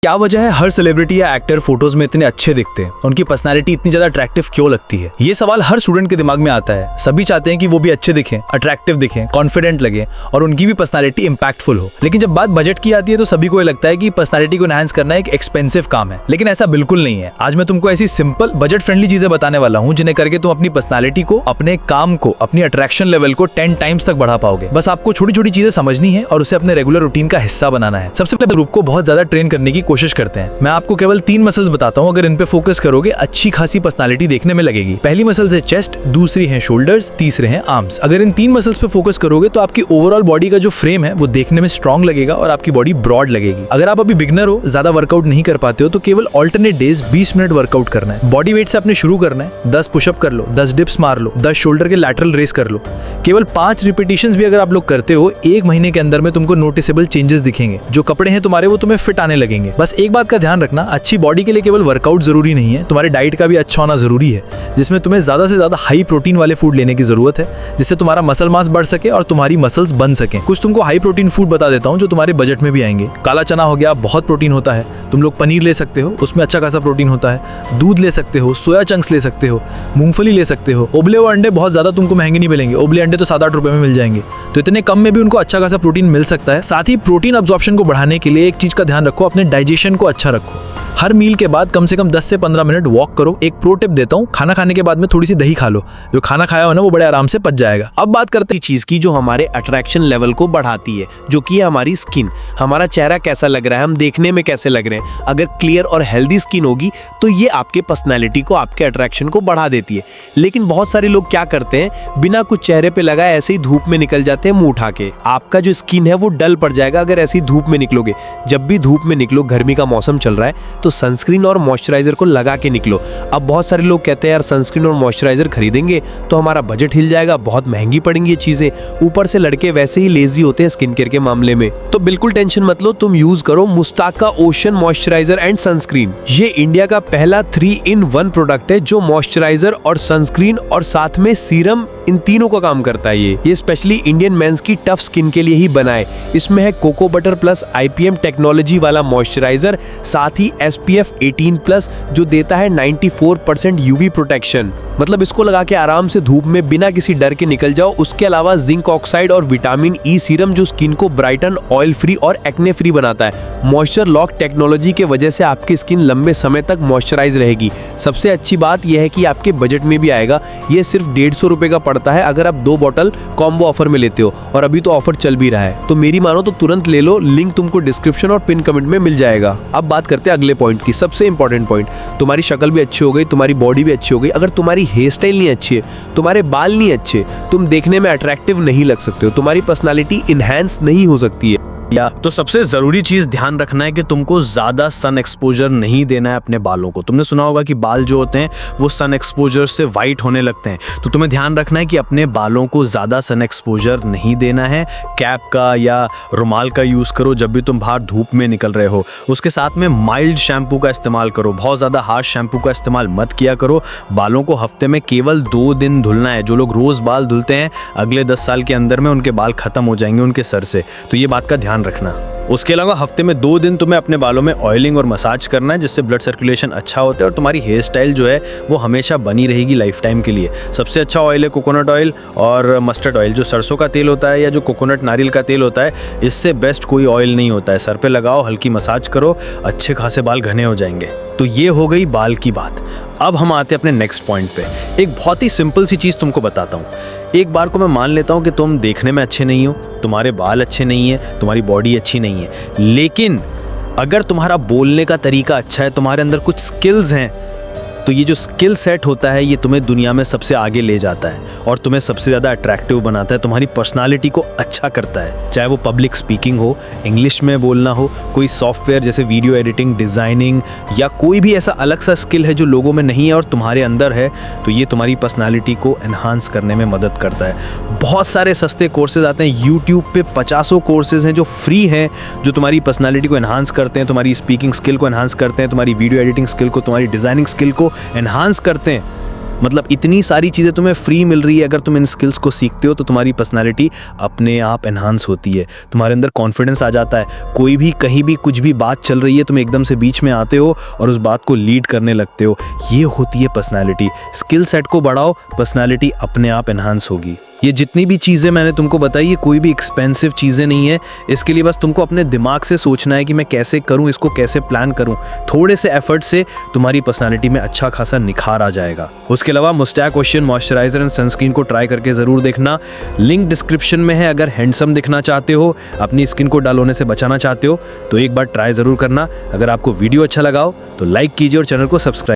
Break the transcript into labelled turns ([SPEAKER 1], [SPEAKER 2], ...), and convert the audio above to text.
[SPEAKER 1] क्या वजह है हर सेलिब्रिटी या एक्टर फोटोज में इतने अच्छे दिखते हैं, उनकी पर्सनालिटी इतनी ज्यादा अट्रैक्टिव क्यों लगती है? ये सवाल हर स्टूडेंट के दिमाग में आता है। सभी चाहते हैं कि वो भी अच्छे दिखें, अट्रैक्टिव दिखें, कॉन्फिडेंट लगे और उनकी भी पर्सनालिटी इंपैक्टफुल हो। लेकिन जब बात बजट की आती है तो सभी को ये लगता है कि पर्सनालिटी को एनहांस करना एक एक्सपेंसिव काम है, लेकिन ऐसा बिल्कुल नहीं है। आज मैं तुमको ऐसी सिंपल बजट फ्रेंडली चीजें बताने वाला हूँ जिन्हें करके तुम अपनी पर्सनालिटी को, अपने काम को, अपनी अट्रैक्शन लेवल को 10 टाइम्स तक बढ़ा पाओगे। बस आपको छोटी छोटी चीजें समझनी है और उसे अपने रेगुलर रूटीन का हिस्सा बनाना है। सबसे पहले ग्रुप को बहुत ज्यादा ट्रेन करने की कोशिश करते हैं। मैं आपको केवल 3 मसल्स बताता हूँ, अगर इन पे फोकस करोगे अच्छी खासी पर्सनालिटी देखने में लगेगी। पहली मसल्स है चेस्ट, दूसरी है शोल्डर्स, तीसरे हैं आर्म्स। अगर इन 3 मसल्स पे फोकस करोगे तो आपकी ओवरऑल बॉडी का जो फ्रेम है वो देखने में स्ट्रॉन्ग लगेगा और आपकी बॉडी ब्रॉड लगेगी। अगर आप अभी बिगनर हो, ज्यादा वर्कआउट नहीं कर पाते हो, तो केवल ऑल्टरनेट डेज 20 मिनट वर्कआउट करना है। बॉडी वेट से आपने शुरू करना है। 10 पुशअप कर लो, 10 डिप्स मार लो, 10 शोल्डर के लैटरल रेस कर लो। केवल 5 रिपीटेशंस भी अगर आप लोग करते हो, 1 महीने के अंदर में तुमको नोटिसेबल चेंजेस दिखेंगे। जो कपड़े हैं तुम्हारे वो तुम्हें फिट आने लगेंगे। बस एक बात का ध्यान रखना, अच्छी बॉडी के लिए केवल वर्कआउट जरूरी नहीं है, तुम्हारी डाइट का भी अच्छा होना जरूरी है, जिसमें तुम्हें ज्यादा से ज्यादा हाई प्रोटीन वाले फूड लेने की जरूरत है, जिससे तुम्हारा मसल मास बढ़ सके और तुम्हारी मसल्स बन सके। कुछ तुमको हाई प्रोटीन फूड बता देता हूँ जो तुम्हारे बजट में भी आएंगे। काला चना हो गया, बहुत प्रोटीन होता है। तुम लोग पनीर ले सकते हो, उसमें अच्छा खासा प्रोटीन होता है। दूध ले सकते हो, सोया चंक्स ले सकते हो, मूंगफली ले सकते हो। उबले हुए अंडे बहुत ज्यादा तुमको महंगे नहीं मिलेंगे, उबले अंडे तो 7-8 रुपए में मिल जाएंगे, तो इतने कम में भी उनको अच्छा खासा प्रोटीन मिल सकता है। साथ ही प्रोटीन अब्जॉर्प्शन को बढ़ाने के लिए एक चीज का ध्यान रखो, अपने डाइजेशन को अच्छा रखो। हर मील के बाद कम से कम 10 से 15 मिनट वॉक करो। एक प्रो टिप देता हूँ, खाना खाने के बाद में थोड़ी सी दही खा लो। जो खाना खाया हो ना वो बड़े आराम से पच जाएगा। अब बात करते हैं
[SPEAKER 2] चीज की जो हमारे अट्रैक्शन लेवल को बढ़ाती है, जो कि है हमारी स्किन। हमारा चेहरा कैसा लग रहा है, हम देखने में कैसे लग रहे हैं। अगर क्लियर और हेल्दी स्किन होगी तो ये आपके पर्सनैलिटी को, आपके अट्रैक्शन को बढ़ा देती है। लेकिन बहुत सारे लोग क्या करते हैं, बिना कुछ चेहरे पे लगाए ऐसे ही धूप में निकल जाते हैं मुंह उठा के। आपका जो स्किन है वो डल पड़ जाएगा अगर ऐसी धूप में निकलोगे। जब भी धूप में निकलो, गर्मी का मौसम चल रहा है, तो सनस्क्रीन और मॉइस्चराइजर को लगा के निकलो। अब बहुत सारे लोग कहते हैं यार सनस्क्रीन और मॉइस्चराइजर खरीदेंगे तो हमारा बजट हिल जाएगा, बहुत महंगी पड़ेंगी ये चीजें। ऊपर से लड़के वैसे ही लेजी होते हैं स्किन केयर के मामले में, तो बिल्कुल टेंशन मत लो। तुम यूज करो मुस्ताका ओशन मॉइस्चराइजर एंड सनस्क्रीन। ये इंडिया का पहला 3-in-1 प्रोडक्ट है जो मॉइस्चराइजर और सनस्क्रीन और साथ में सीरम, इन तीनों का काम करता है। ये स्पेशली इंडियन मेंस की टफ स्किन के लिए ही बना है। इसमें है cocoa butter plus IPM technology वाला मॉइस्चराइजर, साथ ही SPF 18+ जो देता है 94% UV प्रोटेक्शन। मतलब इसको लगा के आराम से धूप में बिना किसी डर के निकल जाओ। उसके अलावा जिंक ऑक्साइड और विटामिन E सीरम जो स्किन को ब्राइटन, ऑयल फ्री और एक्ने फ्री बनाता है। मॉइस्चर लॉक टेक्नोलॉजी के वजह से आपकी स्किन लंबे समय तक मॉइस्चराइज रहेगी। सबसे अच्छी बात यह है कि आपके बजट में भी आएगा। ये सिर्फ 150 रुपए का पड़ता है अगर आप 2 बॉटल कॉम्बो ऑफर में लेते हो, और अभी तो ऑफर चल भी रहा है। तो मेरी मानो तो तुरंत ले लो, लिंक तुमको डिस्क्रिप्शन और पिन कमेंट में मिल जाएगा। अब बात करते हैं अगले पॉइंट की, सबसे इंपॉर्टेंट पॉइंट। तुम्हारी शक्ल भी अच्छी हो गई, तुम्हारी बॉडी भी अच्छी हो गई, अगर तुम्हारी हेयर स्टाइल नहीं अच्छी है, तुम्हारे बाल नहीं अच्छे, तुम देखने में अट्रैक्टिव नहीं लग सकते हो, तुम्हारी पर्सनालिटी इनहैंस नहीं हो सकती है।
[SPEAKER 1] तो सबसे जरूरी चीज ध्यान रखना है कि तुमको ज्यादा सन एक्सपोजर नहीं देना है अपने बालों को। तुमने सुना होगा कि बाल जो होते हैं वो सन एक्सपोजर से वाइट होने लगते हैं, तो तुम्हें ध्यान रखना है कि अपने बालों को ज्यादा सन एक्सपोजर नहीं देना है। कैप का या रुमाल का यूज करो जब भी तुम बाहर धूप में निकल रहे हो। उसके साथ में माइल्ड शैम्पू का इस्तेमाल करो, बहुत ज्यादा हार्श शैम्पू का इस्तेमाल मत किया करो। बालों को हफ्ते में केवल 2 दिन धुलना है। जो लोग रोज बाल धुलते हैं, अगले 10 साल के अंदर में उनके बाल खत्म हो जाएंगे उनके सर से, तो ये बात का ध्यान रखना। उसके अलावा हफ्ते में 2 दिन तुम्हें अपने बालों में ऑयलिंग और मसाज करना है, जिससे ब्लड सर्कुलेशन अच्छा होता है और तुम्हारी हेयर स्टाइल जो है वो हमेशा बनी रहेगी लाइफ टाइम के लिए। सबसे अच्छा ऑयल है कोकोनट ऑयल और मस्टर्ड ऑयल। जो सरसों का तेल होता है या जो कोकोनट नारियल का तेल होता है, इससे बेस्ट कोई ऑयल नहीं होता है। सर पे लगाओ, हल्की मसाज करो, अच्छे खासे बाल घने हो जाएंगे। तो ये हो गई बाल की बात। अब हम आते हैं अपने नेक्स्ट पॉइंट पे। एक बहुत ही सिंपल सी चीज़ तुमको बताता हूँ। एक बार को मैं मान लेता हूँ कि तुम देखने में अच्छे नहीं हो, तुम्हारे बाल अच्छे नहीं है, तुम्हारी बॉडी अच्छी नहीं है, लेकिन अगर तुम्हारा बोलने का तरीका अच्छा है, तुम्हारे अंदर कुछ स्किल्स हैं, तो ये जो स्किल सेट होता है ये तुम्हें दुनिया में सबसे आगे ले जाता है और तुम्हें सबसे ज़्यादा अट्रैक्टिव बनाता है, तुम्हारी पर्सनालिटी को अच्छा करता है। चाहे वो पब्लिक स्पीकिंग हो, इंग्लिश में बोलना हो, कोई सॉफ्टवेयर जैसे वीडियो एडिटिंग, डिज़ाइनिंग, या कोई भी ऐसा अलग सा स्किल है जो लोगों में नहीं है और तुम्हारे अंदर है, तो ये तुम्हारी पर्सनालिटी को एनहांस करने में मदद करता है। बहुत सारे सस्ते कोर्सेज आते हैं यूट्यूब पे, 50 कोर्सेज हैं जो फ्री हैं, जो तुम्हारी पर्सनालिटी को एनहांस करते हैं, तुम्हारी स्पीकिंग स्किल को एनहांस करते हैं, तुम्हारी वीडियो एडिटिंग स्किल को, तुम्हारी डिज़ाइनिंग स्किल को एनहांस करते हैं। मतलब इतनी सारी चीज़ें तुम्हें फ्री मिल रही है। अगर तुम इन स्किल्स को सीखते हो तो तुम्हारी पर्सनालिटी अपने आप एनहांस होती है, तुम्हारे अंदर कॉन्फिडेंस आ जाता है। कोई भी कहीं भी कुछ भी बात चल रही है, तुम एकदम से बीच में आते हो और उस बात को लीड करने लगते हो। ये होती है पर्सनालिटी। स्किल सेट को बढ़ाओ, पर्सनालिटी अपने आप एनहांस होगी। ये जितनी भी चीज़ें मैंने तुमको बताई, ये कोई भी एक्सपेंसिव चीज़ें नहीं है। इसके लिए बस तुमको अपने दिमाग से सोचना है कि मैं कैसे करूं, इसको कैसे प्लान करूं। थोड़े से एफर्ट से तुम्हारी पर्सनालिटी में अच्छा खासा निखार आ जाएगा। उसके अलावा Moustache ocean moisturiser and sunscreen को ट्राई करके ज़रूर देखना। लिंक डिस्क्रिप्शन में है। अगर हैंडसम दिखना चाहते हो, अपनी स्किन को डल होने से बचाना चाहते हो, तो एक बार ट्राई ज़रूर करना। अगर आपको वीडियो अच्छा लगा हो तो लाइक कीजिए और चैनल को सब्सक्राइब